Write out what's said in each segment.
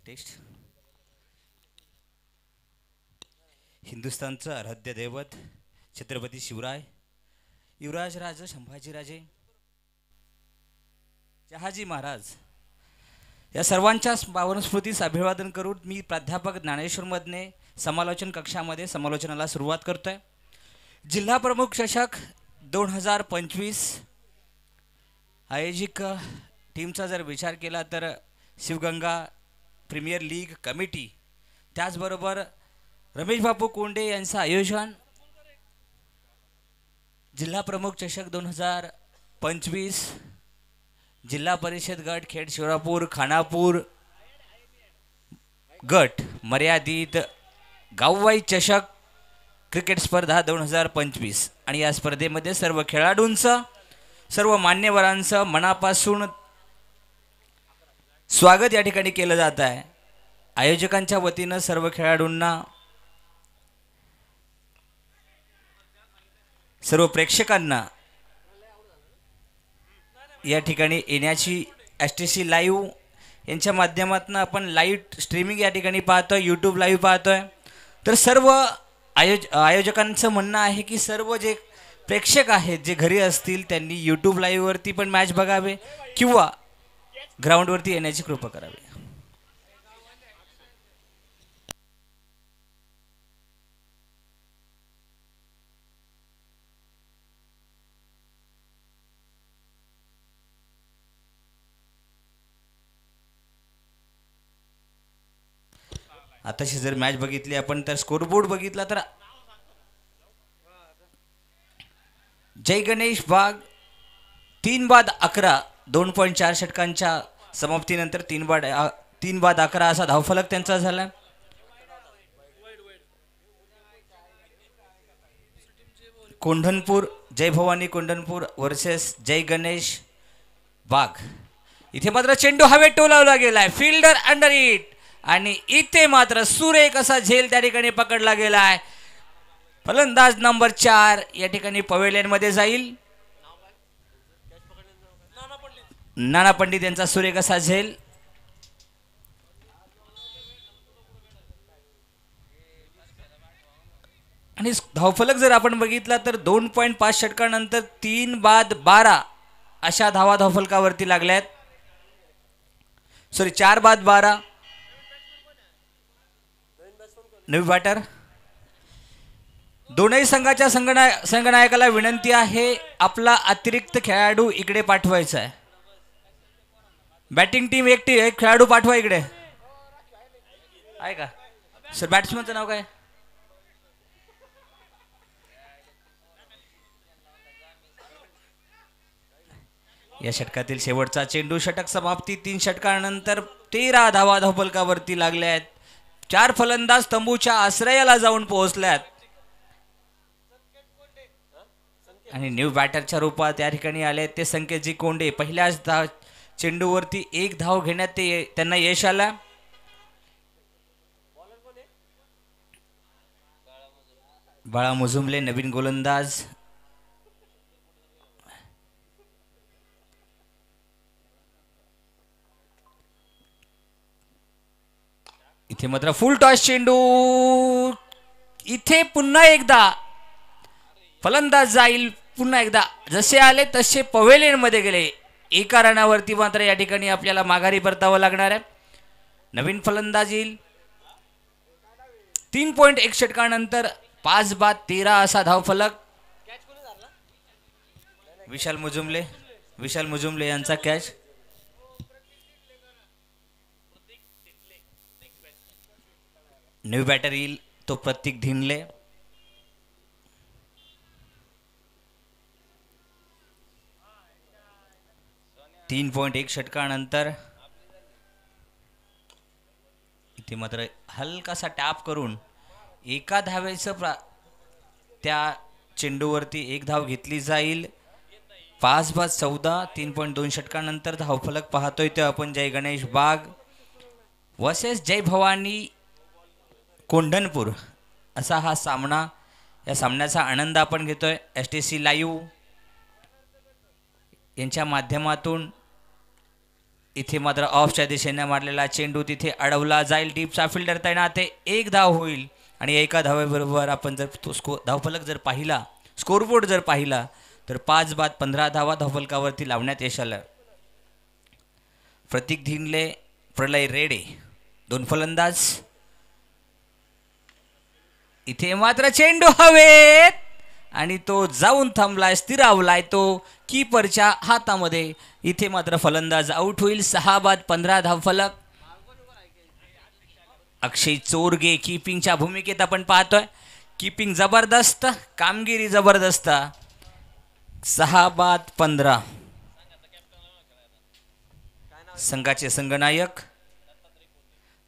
Mic taste. हिंदुस्थानचं आराध्य दैवत छत्रपती शिवराय, युवराजराजे संभाजीराजे, शहाजी महाराज या सर्वांच्या पावन स्मृतीस अभिवादन करून मी प्राध्यापक ज्ञानेश्वर मदने समालोचन कक्षामध्ये समालोचनाला सुरुवात करतोय. जिल्हा प्रमुख चषक 2025 आयोजिक टीमचा जर विचार केला तर शिवगंगा प्रीमियर लीग कमिटी, त्याचबरोबर रमेश बापू कोंडे यांचं आयोजन, जिल्हा प्रमुख चषक 2025 जिल्हा परिषद गट खेड शिवरापूर खानापूर गट मर्यादित गाववाई चषक क्रिकेट स्पर्धा 2025 आणि या स्पर्धेमध्ये सर्व खेळाडूंचं सर्व मान्यवरांचं मनापासून स्वागत या ठिकाणी केलं जात आहे. आयोजकांच्या वतीनं सर्व खेळाडूंना, सर्व प्रेक्षकांना या ठिकाणी येण्याची STC लाईव्ह यांच्या माध्यमातून आपण लाईव्ह स्ट्रीमिंग या ठिकाणी पाहतोय, यूट्यूब लाईव्ह पाहतोय. तर सर्व आयोजकांचं म्हणणं आहे की सर्व जे प्रेक्षक आहेत जे घरी असतील त्यांनी यूट्यूब लाईव्हवरती पण मॅच बघावे किंवा ग्राउंडवरती येण्याची कृपा करावी. आताशी जर मॅच बघितली आपण तर स्कोरबोर्ड बघितला तर जय गणेश वाघ 3-11 2.4 षटकांच्या समाप्तीनंतर 3-11 असा धावफलक त्यांचा झाला. कोंढणपूर जय भवानी कोंढणपूर वर्सेस जय गणेश वाघ. इथे मात्र चेंडू हवेत टोलावला गेलाय, फिल्डर अंडर इट, आणि इथे मात्र सुरेख असा झेल त्या ठिकाणी पकडला गेलाय. फलंदाज नंबर 4 या ठिकाणी पवेलियन मध्ये जाईल. नाना पंडित यांचा सुरेख असा झेल. आणि धावफलक जर आपण बघितला तर 2.5 षटकानंतर 3-12 अशा धावा धावफलकावरती लागल्यात. 4-12. नवी बॅटर. दोनही संघाच्या संघनायकाला विनंती आहे आपला अतिरिक्त खेळाडू इकडे पाठवायचा आहे. बॅटिंग टीम एक खेळाडू पाठवा इकडे. आहे का सर? बॅट्समनचं नाव काय? या षटकातील शेवटचा चेंडू. षटक समाप्ती 3 षटकानंतर 13 धावा धावफलकावरती लागल्या आहेत. 4 फलंदाज तंबूच्या आश्रयाला जाऊन पोहोचल्यात आणि न्यू बॅटरच्या रूपात या ठिकाणी आले ते संकेतजी कोंडे. पहिल्याच चेंडूवरती 1 धाव घेण्यात त्यांना यश आलं. बाळा मुजुमले नवीन गोलंदाज. इथे मात्र फुल टॉस चेंडू. इथे पुन्हा एकदा फलंदाज जाईल. पुन्हा एकदा जसे आले तसे पवेलियन मध्ये गेले. एका रनावरती मात्र या ठिकाणी आपल्याला माघारी परतावं लागणार आहे. नवीन फलंदाज येईल. 3.1 षटकानंतर 5-13 असा धावफलक. विशाल मुजुमले यांचा कॅच. न्यू बॅटर येईल तो प्रतीक धिनले. तीन 3.1 षटकानंतर इथे मात्र हलकासा टॅप करून एका धावेचं त्या चेंडूवरती 1 धाव घेतली जाईल. 5-14 3.2 षटकानंतर धावफलक पाहतोय ते आपण जय गणेश वाघ वर्सेस जय भवानी कोंढणपूर असा हा सामना. या सामन्याचा आनंद आपण घेतोय STC लाईव्ह यांच्या माध्यमातून. इथे मात्र ऑफच्या दिशेने मारलेला चेंडू तिथे अडवला जाईल. डीपचा फिल्डर तैनात आहे. एक धाव होईल आणि एका धावेबरोबर आपण जर तो धावफलक जर पाहिला, स्कोरबोर्ड जर पाहिला तर 5 बाद 15 धावा धावफलकावरती लावण्यात यश आलं. प्रतीक धिंडले, प्रलय रेडे 2 फलंदाज. इथे मात्र चेंडू हवेत आणि तो जाऊन थांबलाय, स्थिरावलाय तो कीपरच्या हातामध्ये. इथे मात्र फलंदाज आउट होईल. 6 बाद 15 धावफलक. अक्षय चोरगे कीपिंगच्या भूमिकेत आपण पाहतोय. कीपिंग जबरदस्त, कामगिरी जबरदस्त. 6 बाद 15. संघाचे संघनायक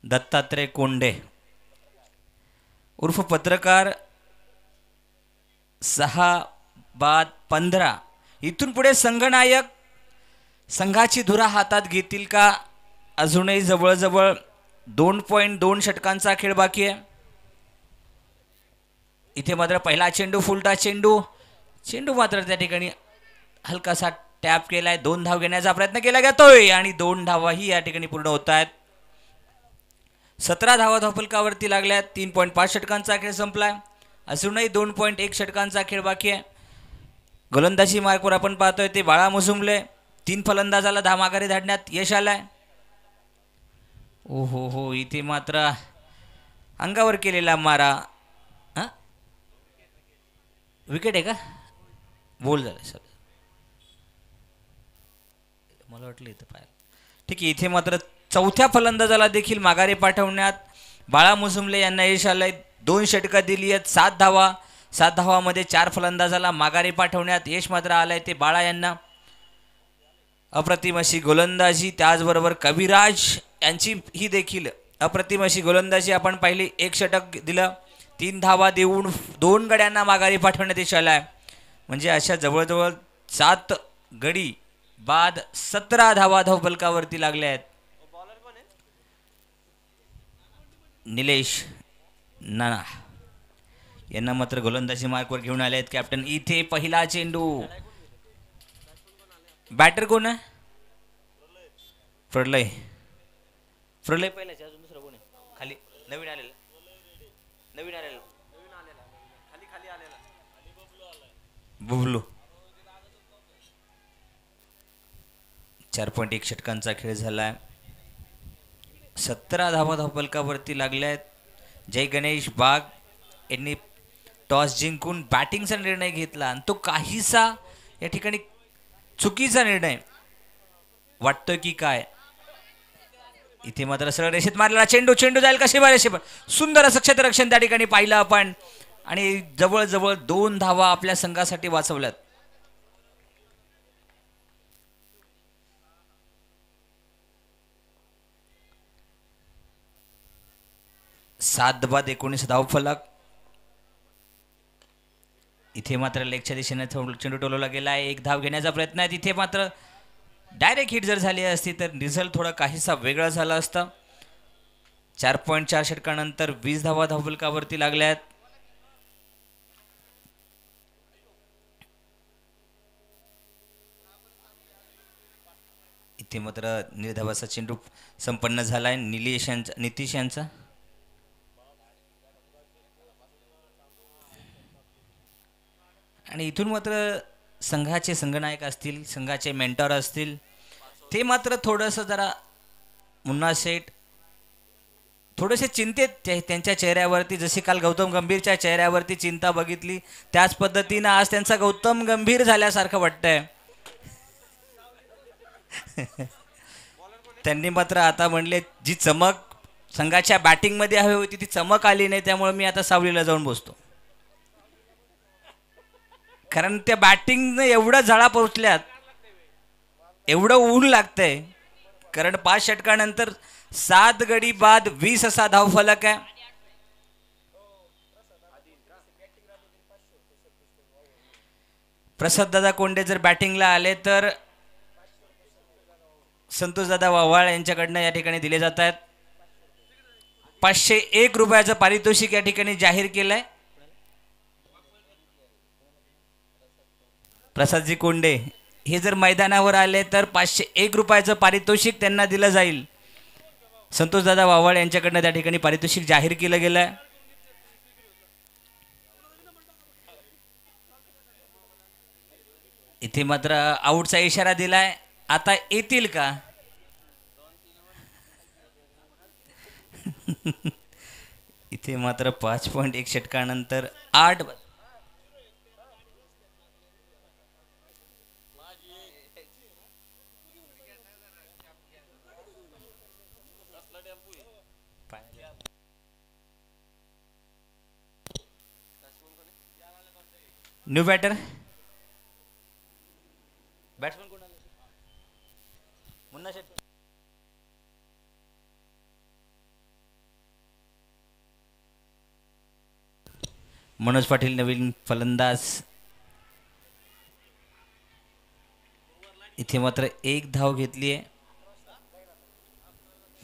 दत्तात्रय कोंडे उर्फ पत्रकार. 6 बाद 15. इथून पुढे संघनायक संघाची धुरा हातात घेतील का? अजूनही जवळजवळ 2.2 षटकांचा खेळ बाकी आहे. इथे मात्र पहिला चेंडू फुलटा चेंडू. चेंडू मात्र त्या ठिकाणी हलकासा टॅप केलाय. 2 धाव घेण्याचा प्रयत्न केला जातोय आणि 2 धावाही या ठिकाणी पूर्ण होत आहेत. 17 धावा धावफलकावरती लागल्यात. 3.5 षटकांचा खेळ संपलाय. अजूनही 2.1 षटकांचा खेळ बाकी आहे. गोलंदाजी मार्कवर आपण पाहतोय ते बाळा मुजुमले. 3 फलंदाजाला धाव माघारी धाडण्यात यश आलंय. ओ हो हो, इथे मात्र अंगावर केलेला मारा. हां, विकेट आहे का? बोल झालं सर, मला वाटलं इथं पाहिलं. ठीक आहे, इथे मात्र चौथ्या फलंदाजाला देखील माघारी पाठवण्यात बाळा मुजुमले यांना यश आलंय. 2 षटकं दिली आहेत. 7 धावा. 7 धावामध्ये 4 फलंदाजाला माघारी पाठवण्यात यश मात्र आलंय ते बाळा यांना. अप्रतिम अशी गोलंदाजी, त्याचबरोबर कविराज यांची ही देखील अप्रतिम अशी गोलंदाजी आपण पाहिली. 1 षटक दिलं. 3 धावा देऊन 2 गड्यांना माघारी पाठवण्यात यश आलंय. म्हणजे अशा जवळजवळ 7 गडी बाद 17 धावा धावफलकावरती लागल्या आहेत. निलेश नाना यांना मात्र गोलंदाजी मार्कवर घेऊन आले आहेत कॅप्टन. इथे पहिला चेंडू. बॅटर कोण आहे? प्रलय. प्रलय पहिला. अजून दुसरा कोण आहे खाली? नवीन आलेला बुबलू. 4.1 षटकांचा खेळ झालाय. 17 धावा धावफलकावरती लागल्या आहेत. जय गणेश बाग यांनी टॉस जिंकून बॅटिंगचा निर्णय घेतला आणि तो काहीसा या ठिकाणी चुकीचा निर्णय वाटतोय की काय. इथे मात्र सरळ रेषेत मारलेला चेंडू. चेंडू जाईल कशी रेषेवर. सुंदर असं क्षेत्ररक्षण त्या ठिकाणी पाहिलं आपण आणि जवळजवळ 2 धावा आपल्या संघासाठी वाचवल्यात. सात बाद 19 धावफलक. इथे मात्र लेगच्या दिशेने चेंडू टोलवला गेला आहे. 1 धाव घेण्याचा प्रयत्न आहे. तिथे मात्र डायरेक्ट हिट जर झाली असती तर रिझल्ट थोडा काहीसा वेगळा झाला असता. 4.4 षटकानंतर 20 धावा धावफलकावरती लागल्या आहेत. इथे मात्र निर्धावाचा चेंडू संपन्न झालाय. नितीश यांचा आणि इथून मात्र संघाचे संघनायक असतील, संघाचे मेंटॉर असतील, ते मात्र थोडंसं जरा मुन्ना शेठ थोडेसे चिंतेत त्यांच्या चेहऱ्यावरती. जशी काल गौतम गंभीरच्या चेहऱ्यावरती चिंता बघितली त्याच पद्धतीनं आज त्यांचा गौतम गंभीर झाल्यासारखं वाटतंय. त्यांनी मात्र आता म्हणले जी चमक संघाच्या बॅटिंगमध्ये हवी होती ती चमक आली नाही, त्यामुळे मी आता सावलीला जाऊन बसतो. कारण त्या बॅटिंगने एवढं झळा पोचल्यात, एवढं ऊन लागतंय. कारण 5 षटकानंतर 7 गडी बाद 20 असा धावफलक आहे. प्रसाददादा कोंडे जर बॅटिंगला आले तर संतोषदादा वाव्हाळ यांच्याकडनं या ठिकाणी दिले जात आहेत. 501 रुपयाचं पारितोषिक या ठिकाणी जाहीर केलंय. प्रसादजी कोंडे हे जर मैदानावर आले तर 501 रुपयाचं पारितोषिक त्यांना दिलं जाईल. संतोषदादा वावळ यांच्याकडनं त्या ठिकाणी पारितोषिक जाहीर केलं गेलं. इथे मात्र आऊटचा इशारा दिलाय. आता येतील का? इथे मात्र 5.1 षटकानंतर 8 न्यू बॅटर बॅट्समन कोण आले? मुन्ना शेट. मनोज पाटील नवीन फलंदाज. इथे मात्र 1 धाव घेतली आहे.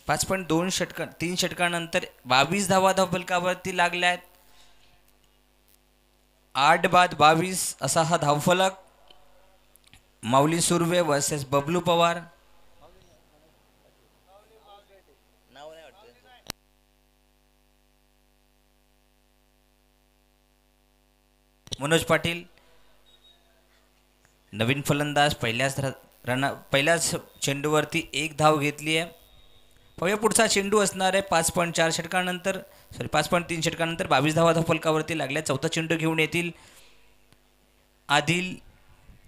5.2 षटका 3 षटकानंतर 22 धावा धावफलकावरती लागल्या आहेत. 8 बाद 22 असा हा धावफलक. माऊली सुर्वे वर्सेस बबलू पवार. मनोज पाटील नवीन फलंदाज. पहिल्याच चेंडूवरती 1 धाव घेतली आहे. पाहूया पुढचा चेंडू असणार आहे 5.4 षटकानंतर 5.3 षटकानंतर 22 धावा धावफलकावरती लागल्या. चौथा चेंडू घेऊन येतील आदिल.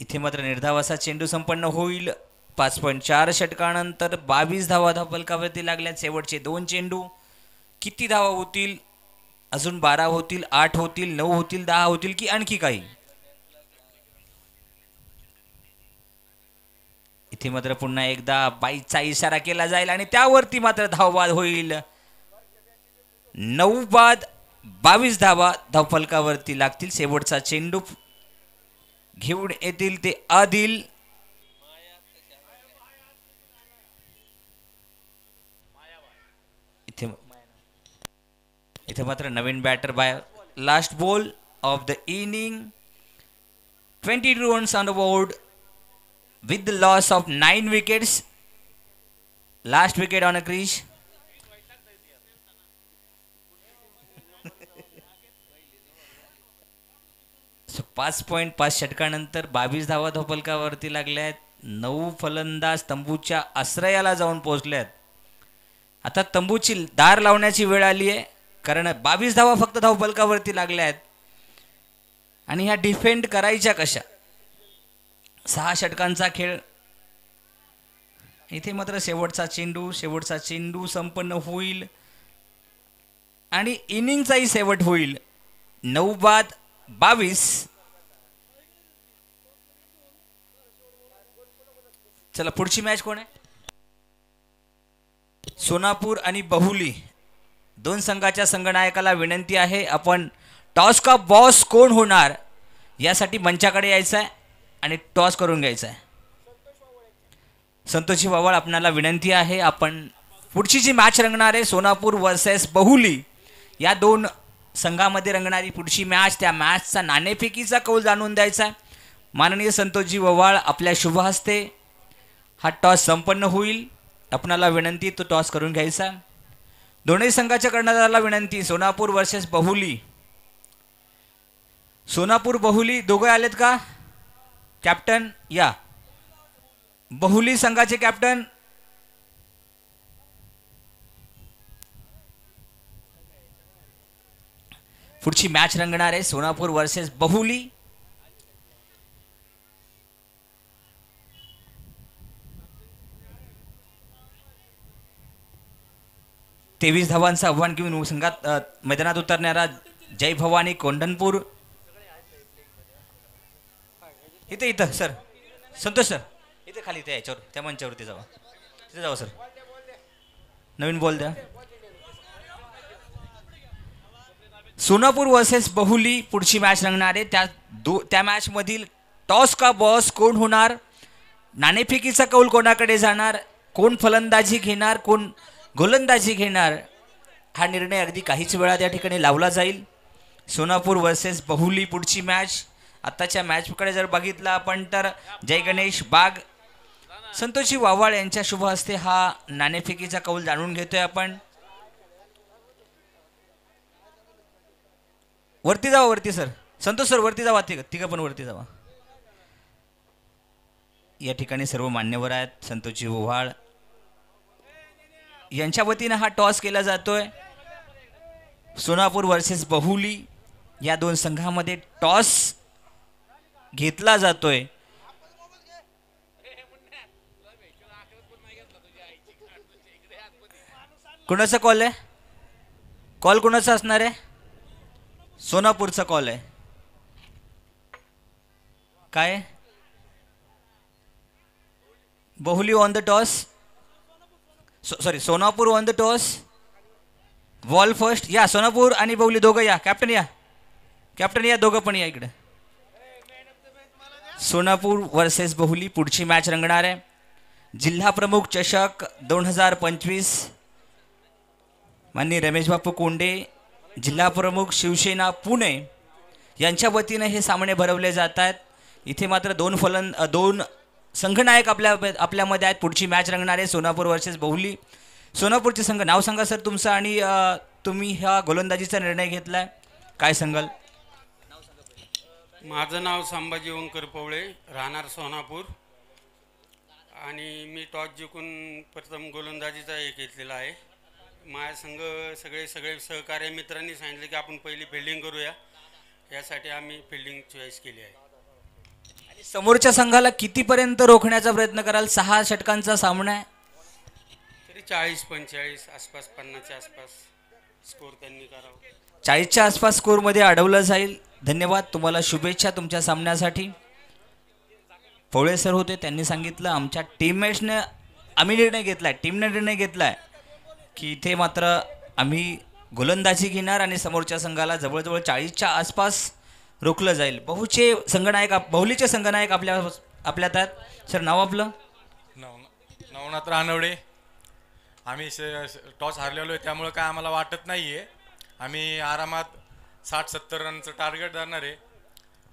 इथे मात्र निर्धावाचा चेंडू संपन्न होईल. 5.4 षटकानंतर 22 धावा धावफलकावरती लागल्यात. शेवटचे 2 चेंडू. किती धावा होतील? अजून 12 होतील, 8 होतील, 9 होतील, 10 होतील की आणखी काही? इथे मात्र पुन्हा एकदा बाईचा इशारा केला जाईल आणि त्यावरती मात्र धावबाद होईल. 9 बाद 22 धावा धावफलकावरती लागतील. शेवटचा चेंडू घेऊन येतील ते आदिल. इथे मात्र नवीन बॅटर बाय. Last ball of the inning. 22 runs on the board with the loss of 9 wickets. Last wicket on a crease. So 5.5 षटकानंतर 22 धावा धावफलकावरती लागल्या आहेत. 9 फलंदाज तंबूच्या आश्रयाला जाऊन पोहोचल्यात. आता तंबूची दार लावण्याची वेळ आली आहे, कारण 22 धावा फक्त धावफलकावरती लागल्या आहेत आणि ह्या डिफेंड करायच्या कशा? 6 षटकांचा खेळ. इथे मात्र शेवटचा चेंडू संपन्न होईल आणि इनिंगचाही शेवट होईल. 9 बाद 22. चला पुढची मॅच कोण आहे? सोनापूर आणि बहुली. 2 संघाच्या संघनायकाला विनंती आहे, आपण टॉस का बॉस कोण होणार यासाठी मंचाकडे यायचं आहे आणि टॉस करून घ्यायचा आहे. संतोषी वावळ आपणाला विनंती आहे, आपण पुढची जी मॅच रंगणार आहे सोनापूर वर्सेस बहुली या 2 संघामध्ये रंगणारी पुढची मॅच, त्या मॅचचा नाणेफेकीचा कौल जाणून द्यायचा आहे. माननीय संतोषजी ववाळ आपल्या शुभ हस्ते हा टॉस संपन्न होईल. आपणाला विनंती तो टॉस करून घ्यायचा. दोन्ही संघाच्या कर्णधाराला विनंती, सोनापूर वर्सेस बहुली. सोनापूर बहुली दोघे आलेत का? कॅप्टन या. बहुली संघाचे कॅप्टन पुढची मॅच रंगणार आहे सोनापूर वर्सेस बहुली. तेवीस धावांचं आव्हान घेऊन संघात मैदानात उतरणारा जय भवानी कोंढणपूर. इथं सर, संतोष सर, इथे खाली त्या याच्यावर त्या मंचावरती जावा, तिथे जावा सर. नवीन बॉल द्या. सोनापूर वर्सेस बहुली पुढची मॅच रंगणार आहे. त्या मॅच मधील टॉस का बॉस कोण होणार, नाणेफेकीचा कौल कोणाकडे जाणार, कोण फलंदाजी घेणार, कोण गोलंदाजी घेणार, हा निर्णय अगदी काहीच वेळात या ठिकाणी लावला जाईल. सोनापूर वर्सेस बहुली पुढची मॅच आताच्या मॅचकडे जर बघितलं आपण तर जय गणेश बाग संतोषी वावाळ यांच्या शुभ हस्ते हा नाणेफेकीचा कौल जाणून घेतोय आपण. वरती जावा वरती सर, संतोष सर वरती जावा, तिघं पण वरती जावा. या ठिकाणी सर्व मान्यवर आहेत. संतोषी ओव्हाळ यांच्या वतीनं हा टॉस केला जातोय. सोनापूर वर्सेस बहुली या दोन संघामध्ये टॉस घेतला जातोय. कुणाचा कॉल आहे? कॉल कुणाचा असणार आहे? सोनापूरचा कॉल आहे. काय बहुली on the toss, sorry Sonapur on the toss, ball first. या सोनापूर आणि बहुली दोघं या. कॅप्टन या, कॅप्टन या, दोघं पण या इकडे. सोनापूर वर्सेस बहुली पुढची मॅच रंगणार आहे. जिल्हा प्रमुख चषक 2025 माननीय रमेश बापू कोंडे जिल्हा प्रमुख शिवसेना पुणे यांच्या वतीने हे सामने भरवले जात आहेत. इथे मात्र दोन संघनायक आपल्यामध्ये आहेत. पुढची मॅच रंगणार आहे सोनापूर वर्सेस बहुली. सोनापूरचे संघ नाव सांगा सर तुमचं आणि तुम्ही ह्या गोलंदाजीचा निर्णय घेतलाय, काय सांगाल? माझं नाव संभाजी ओंकर पवळे, राहणार सोनापूर, आणि मी टॉस जिंकून प्रथम गोलंदाजीचा एक घेतलेला आहे. माझ्या संघ सगळे सहकार्य मित्रांनी सांगितले की आपण पहिली फिल्डिंग करूया, यासाठी आम्ही फिल्डिंग चॉईस केली आहे. आणि समोरच्या संघाला कितीपर्यंत रोखण्याचा प्रयत्न कराल? 6 षटकांचा सामना आहे, तरी 40-45 आसपास, 50च्या आसपास स्कोर त्यांनी करावं. 40च्या आसपास स्कोरमध्ये अडवलं जाईल. धन्यवाद, तुम्हाला शुभेच्छा तुमच्या सामन्यासाठी. पवळे सर होते, त्यांनी सांगितलं आमच्या टीममेट्सने टीमने निर्णय घेतलाय की इथे मात्र आम्ही गोलंदाजी घेणार आणि समोरच्या संघाला जवळजवळ 40च्या आसपास रोखलं जाईल. बहुलीचे संघनायक आपल्यात आहेत. सर नाव आपलं? नवनाथ रानवडे. आम्ही टॉस हारलेलो आहे, त्यामुळे काय आम्हाला वाटत नाही आहे. आम्ही आरामात 60-70 रनचं टार्गेट धरणार आहे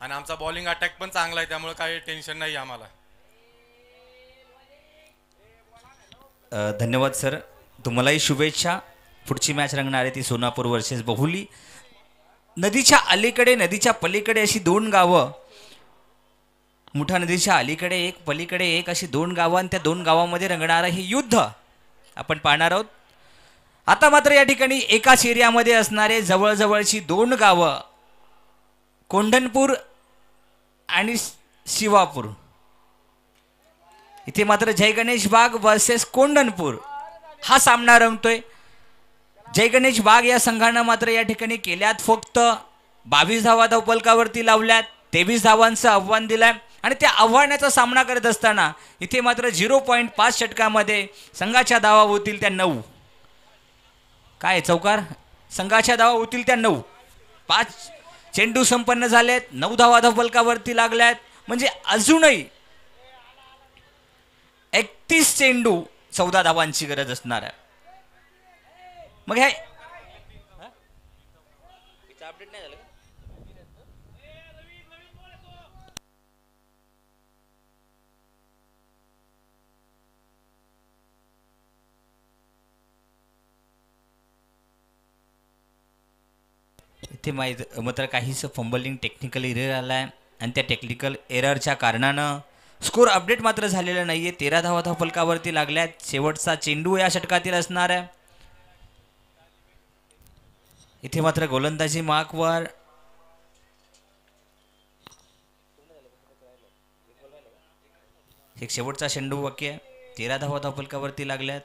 आणि आमचा बॉलिंग अटॅक पण चांगला आहे, त्यामुळे काही टेन्शन नाही आम्हाला. धन्यवाद सर, तुम्हालाही शुभेच्छा. पुढची मॅच रंगणार आहे ती सोनापूर वर्सेस बहुली. नदीच्या अलीकडे नदीच्या पलीकडे अशी 2 गावं, मुठा नदीच्या अलीकडे एक पलीकडे एक अशी 2 गावं, आणि त्या 2 गावांमध्ये रंगणारं हे युद्ध आपण पाहणार आहोत. आता मात्र या ठिकाणी एकाच एरियामध्ये असणारे जवळजवळची 2 गावं, कोंढणपूर आणि शिवापूर. इथे मात्र जय गणेश बाग वर्सेस कोंढणपूर हा सामना रंगतोय. जय गणेश बाग या संघानं मात्र या ठिकाणी केल्यात फक्त 22 धावा धावफलकावरती लावल्यात, 23 धावांचं आव्हान दिलंय, आणि त्या आव्हानाचा सामना करत असताना इथे मात्र 0.5 षटकामध्ये संघाच्या धावा होतील त्या 9. काय चौकार? संघाच्या धावा होतील त्या 9. 5 चेंडू संपन्न झालेत, 9 धावा धावफलकावरती लागल्यात, म्हणजे अजूनही 31 चेंडू 14 धावांची गरज असणार आहे. मग हे अपडेट नाही झालं. इथे मात्र काहीच फंबलिंग टेक्निकल एरर आला आहे, आणि त्या टेक्निकल एररच्या कारणानं स्कोर अपडेट मात्र झालेला नाही आहे. 13 धावा धावफलकावरती लागल्यात. शेवटचा चेंडू या षटकातील असणार आहे. इथे मात्र गोलंदाजी मार्कवर एक शेवटचा चेंडू बाकी आहे. 13 धावा धावफलकावरती लागल्यात.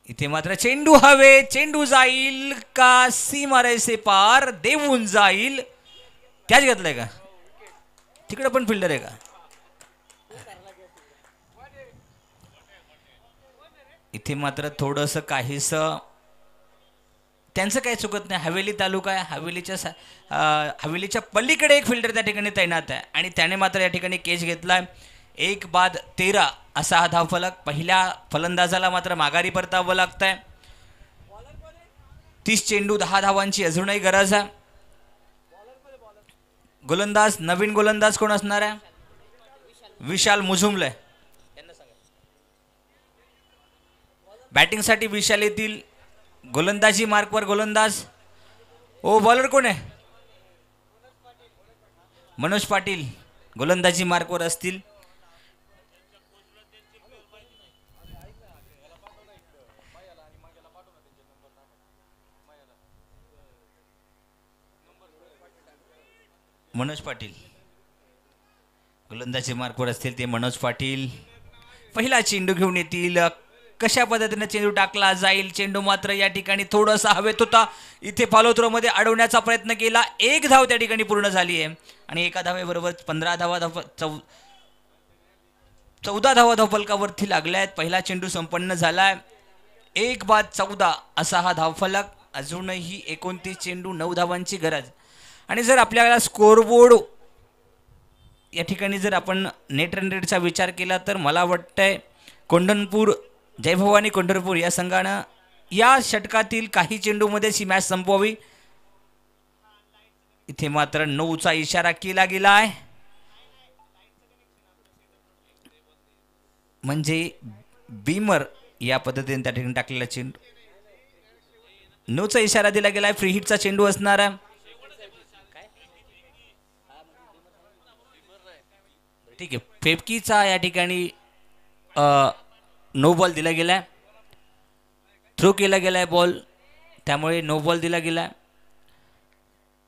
इथे मात्र चेंडू हवे, चेंडू जाईल का सीमारेषे पार देऊन जाईल? त्याच घेतलंय का? तिकडे पण फिल्डर आहे का? इथे मात्र थोडंसं काहीसं त्यांचं काही चुकत नाही. हवेली तालुका आहे, हवेलीच्या पलीकडे एक फिल्डर त्या ठिकाणी तैनात आहे, आणि त्याने मात्र या ठिकाणी कॅच घेतलाय. 1 बाद 13 असा हा धावफलक. पहिल्या फलंदाजाला मात्र माघारी परतावं लागतंय. 30 चेंडू 10 धावांची अजूनही गरज आहे. गोलंदाज नवीन गोलंदाज कोण असणार आहे? विशाल मुझुमले. बॅटिंगसाठी विशाल येतील. गोलंदाजी मार्कवर गोलंदाज. ओ बॉलर कोण आहे? मनोज पाटील गोलंदाजी मार्कवर असतील. मनोज पाटील गोलंदाजी मार्कवर असतील ते मनोज पाटील. पहिला चेंडू घेऊन येतील. कशा पद्धतीने चेंडू टाकला जाईल? चेंडू मात्र या ठिकाणी थोडासा हवेत होता. इथे फॉलो थ्रो मध्ये अडवण्याचा प्रयत्न केला. एक धाव त्या ठिकाणी पूर्ण झाली आहे आणि एका धावेबरोबर 15 धावा 14 धावा धावफलकावरती लागल्या आहेत. पहिला चेंडू संपन्न झालाय. 1-14 असा हा धावफलक. अजूनही 29 चेंडू 9 धावांची गरज. आणि जर आपल्याला स्कोरबोर्ड या ठिकाणी जर आपण नेट रन रेटचा विचार केला तर मला वाटतंय कोंढणपूर जय भवानी कोंढरपूर या संघानं या षटकातील काही चेंडूमध्येच ही मॅच संपवावी. इथे मात्र 9चा इशारा केला गेला आहे. म्हणजे बीमर या पद्धतीने त्या ठिकाणी टाकलेला चेंडू. 9चा इशारा दिला गेलाय. फ्री हिटचा चेंडू असणार आहे. ठीक आहे. फेफकीचा या ठिकाणी नो बॉल दिला गेलाय. थ्रो केला गेलाय बॉल, त्यामुळे नो बॉल दिला गेलाय.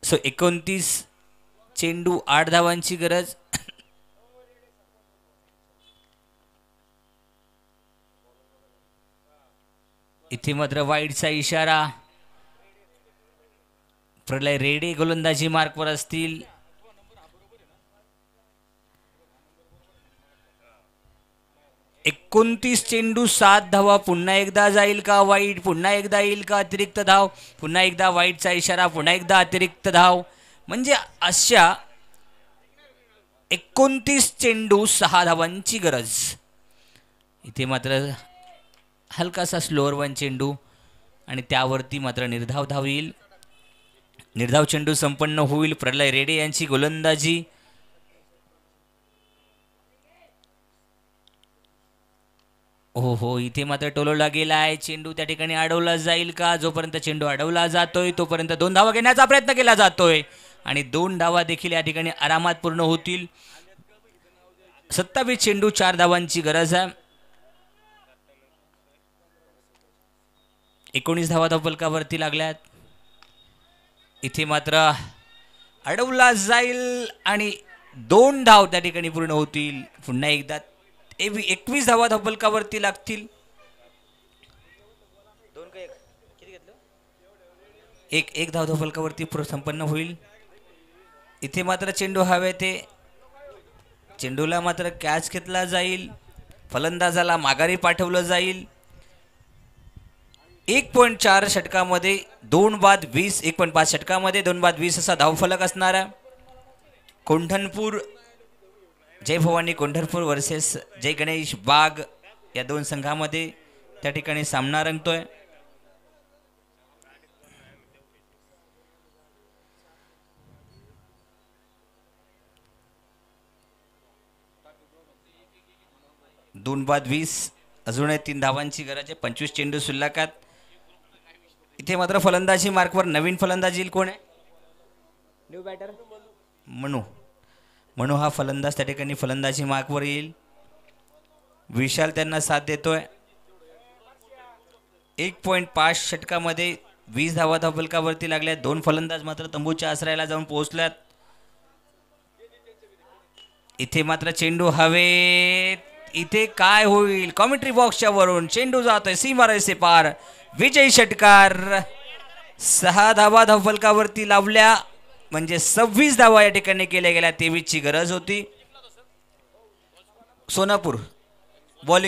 सो 29 चेंडू 8 धावांची गरज. इथे मात्र वाईडचा इशारा. प्रलय रेडे गोलंदाजी मार्कवर असतील. एकोणतीस चेंडू 7 धावा. पुन्हा एकदा जाईल का वाईट? पुन्हा एकदा येईल का अतिरिक्त धाव? पुन्हा एकदा वाईटचा इशारा. पुन्हा एकदा अतिरिक्त धाव. म्हणजे अशा 29 चेंडू 6 धावांची गरज. इथे मात्र हलकासा स्लोअर वन चेंडू आणि त्यावरती मात्र निर्धाव धाव येईल. निर्धाव चेंडू संपन्न होईल. प्रलय रेडे यांची गोलंदाजी. हो, इथे मात्र टोलवला गेला आहे. चेंडू त्या ठिकाणी अडवला जाईल का? जोपर्यंत चेंडू अडवला जातोय तोपर्यंत 2 धावा घेण्याचा प्रयत्न केला जातोय आणि 2 धावा देखील या ठिकाणी आरामात पूर्ण होतील. 27 चेंडू 4 धावांची गरज आहे. 19 धावा धावफलकावरती लागल्यात. इथे मात्र अडवला जाईल आणि 2 धाव त्या ठिकाणी पूर्ण होतील. पुन्हा एकदा 21 धावा धावफलकावरती लागतील. एक धाव धावफलकावरती संपन्न होईल. इथे मात्र चेंडू हवे ते चेंडूला मात्र कॅच घेतला जाईल. फलंदाजाला माघारी पाठवलं जाईल. 1.4 षटकामध्ये 2-20 1.5 षटकामध्ये 2-20 असा धावफलक असणार आहे. कोंढणपूर जय भवानी कोंढरपूर वर्सेस जय गणेश बाग या 2 संघामध्ये त्या ठिकाणी सामना रंगतोय. दोन बाद 20 अजूनही 3 धावांची गरज आहे. 25 चेंडू शिल्लकात. इथे मात्र फलंदाजी मार्कवर नवीन फलंदाज येईल. कोण आहे? न्यू बॅटर म्हणू हा फलंदाज त्या ठिकाणी फलंदाजी मार्कवर येईल. विशाल त्यांना साथ देतोय. 1.5 षटकामध्ये 20 धावा धावफलकावरती लागल्या. 2 फलंदाज मात्र तंबूच्या आश्रयाला जाऊन पोहोचल्यात. इथे मात्र चेंडू हवेत. इथे काय होईल? कॉमेंट्री बॉक्सच्या वरून चेंडू जातोय सीमारेषे पार. विजयी षटकार. 6 धावा धावफलकावरती लावल्या म्हणजे 26 धावा या ठिकाणी केल्या गेल्या. 23ची गरज होती. सोनापूर बॉलिंग